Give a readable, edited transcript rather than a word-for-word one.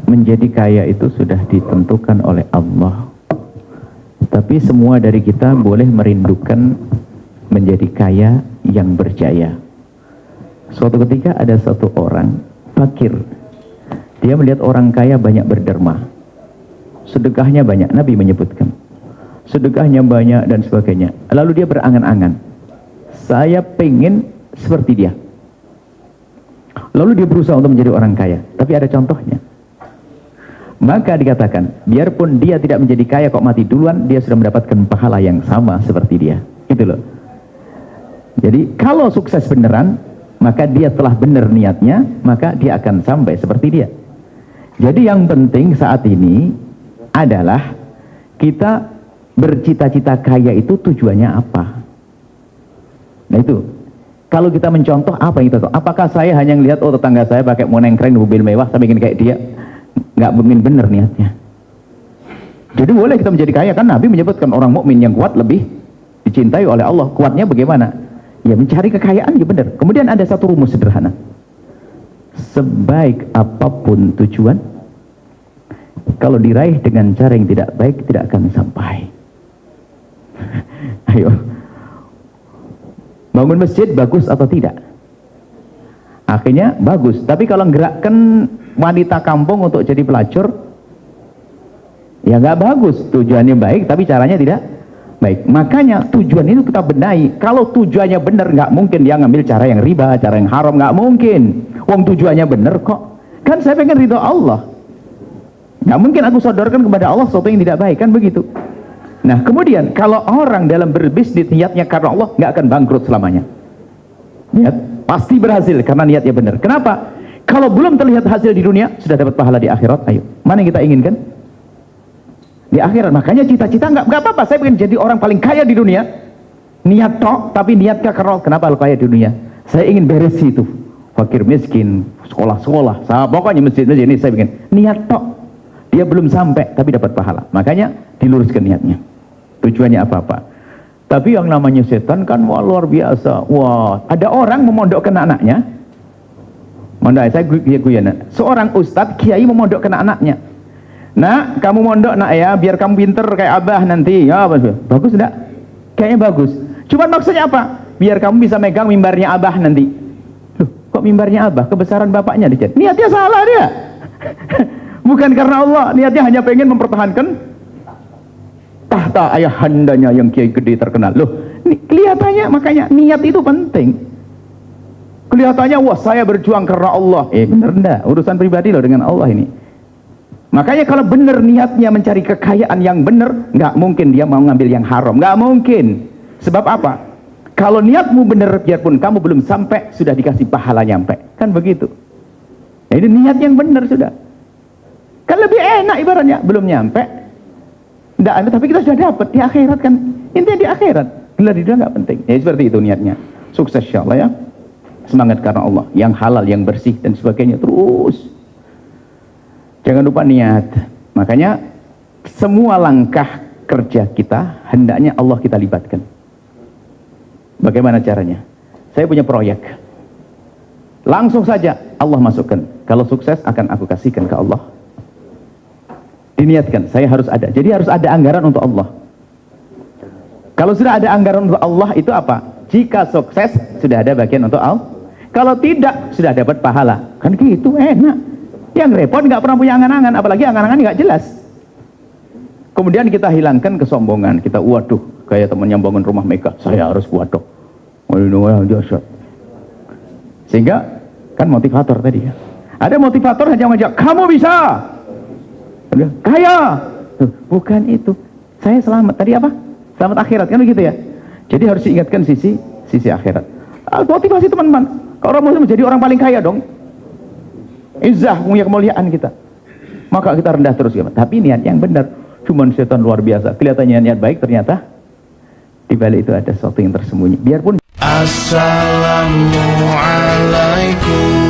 menjadi kaya itu sudah ditentukan oleh Allah. Tapi semua dari kita boleh merindukan menjadi kaya yang berjaya. Suatu ketika ada satu orang fakir. Dia melihat orang kaya banyak berderma. Sedekahnya banyak, Nabi menyebutkan. Sedekahnya banyak dan sebagainya. Lalu dia berangan-angan, saya pengen seperti dia. Lalu dia berusaha untuk menjadi orang kaya. Tapi ada contohnya. Maka dikatakan, biarpun dia tidak menjadi kaya kok mati duluan, dia sudah mendapatkan pahala yang sama seperti dia. Gitu loh. Jadi kalau sukses beneran, maka dia telah benar niatnya, maka dia akan sampai seperti dia. Jadi yang penting saat ini adalah kita bercita-cita kaya itu tujuannya apa? Nah itu, kalau kita mencontoh apa yang kita tahu? Apakah saya hanya melihat oh tetangga saya pakai moneng keren, mobil mewah, saya ingin kayak dia? Nggak mungkin benar niatnya. Jadi boleh kita menjadi kaya, kan Nabi menyebutkan orang mukmin yang kuat lebih dicintai oleh Allah. Kuatnya bagaimana? Ya mencari kekayaan ya benar. Kemudian ada satu rumus sederhana. Sebaik apapun tujuan, kalau diraih dengan cara yang tidak baik, tidak akan sampai. Ayo, bangun masjid bagus atau tidak? Akhirnya bagus. Tapi kalau gerakkan wanita kampung untuk jadi pelacur, ya nggak bagus. Tujuannya baik, tapi caranya tidak baik. Makanya tujuan itu kita benahi. Kalau tujuannya benar, nggak mungkin dia ngambil cara yang riba, cara yang haram, nggak mungkin. Wong tujuannya benar kok. Kan saya pengen ridho Allah. Nggak mungkin aku sodorkan kepada Allah sesuatu yang tidak baik, kan begitu. Nah kemudian kalau orang dalam berbisnis niatnya karena Allah, nggak akan bangkrut selamanya. Niat pasti berhasil karena niatnya benar. Kenapa? Kalau belum terlihat hasil di dunia, sudah dapat pahala di akhirat. Ayo, mana yang kita inginkan? Di akhirat. Makanya cita-cita nggak apa-apa. Saya pengen jadi orang paling kaya di dunia. Niat tok, tapi niatnya karena kenapa lu kaya di dunia? Saya ingin beres itu. Fakir miskin, sekolah-sekolah, pokoknya masjid-masjid ini saya bikin. Niat tok. Dia belum sampai, tapi dapat pahala. Makanya diluruskan niatnya. Tujuannya apa-apa. Tapi yang namanya setan kan wah luar biasa. Wah, ada orang memondokkan anaknya. Mondok, saya guyon. Seorang ustadz kiai memondokkan anaknya. Nah, kamu mondok nak ya, biar kamu pinter kayak abah nanti. Ya, bagus enggak? Kayaknya bagus. Cuman maksudnya apa? Biar kamu bisa megang mimbarnya abah nanti. Loh, kok mimbarnya abah? Kebesaran bapaknya dicet. Niatnya salah dia. Bukan karena Allah, niatnya hanya pengen mempertahankan tahta ayahandanya yang kiai gede terkenal. Loh, kelihatannya makanya niat itu penting. Kelihatannya wah saya berjuang karena Allah. Bener enggak? Urusan pribadi loh dengan Allah ini. Makanya kalau benar niatnya mencari kekayaan yang benar, nggak mungkin dia mau ngambil yang haram. Nggak mungkin. Sebab apa? Kalau niatmu benar, biarpun kamu belum sampai, sudah dikasih pahala nyampe. Kan begitu. Nah, ini niat yang benar sudah. Kan lebih enak ibaratnya. Belum nyampe. Nggak ada, tapi kita sudah dapat di akhirat kan. Intinya di akhirat. Gelar di dunia nggak penting. Ya seperti itu niatnya. Sukses insyaallah ya. Semangat karena Allah. Yang halal, yang bersih dan sebagainya. Terus. Jangan lupa niat. Makanya semua langkah kerja kita hendaknya Allah kita libatkan. Bagaimana caranya? Saya punya proyek. Langsung saja Allah masukkan. Kalau sukses akan aku kasihkan ke Allah. Diniatkan, saya harus ada. Jadi harus ada anggaran untuk Allah. Kalau sudah ada anggaran untuk Allah itu apa? Jika sukses sudah ada bagian untuk Allah. Kalau tidak sudah dapat pahala. Kan gitu enak. Yang repot nggak pernah punya angan-angan, apalagi angan-angan nggak jelas. Kemudian kita hilangkan kesombongan. Kita waduh, kayak teman yang bangun rumah megah, saya harus waduh. Sehingga kan motivator tadi ya. Ada motivator hanya ngajak, kamu bisa. Kaya. Bukan itu. Saya selamat. Tadi apa? Selamat akhirat kan begitu ya. Jadi harus diingatkan sisi akhirat. Motivasi teman-teman. Kalau orang muslim menjadi orang paling kaya dong. Izzah punya kemuliaan kita. Maka kita rendah terus ya. Tapi niat yang benar. Cuman setan luar biasa. Kelihatannya niat baik, ternyata di balik itu ada sesuatu yang tersembunyi. Biarpun. Assalamualaikum.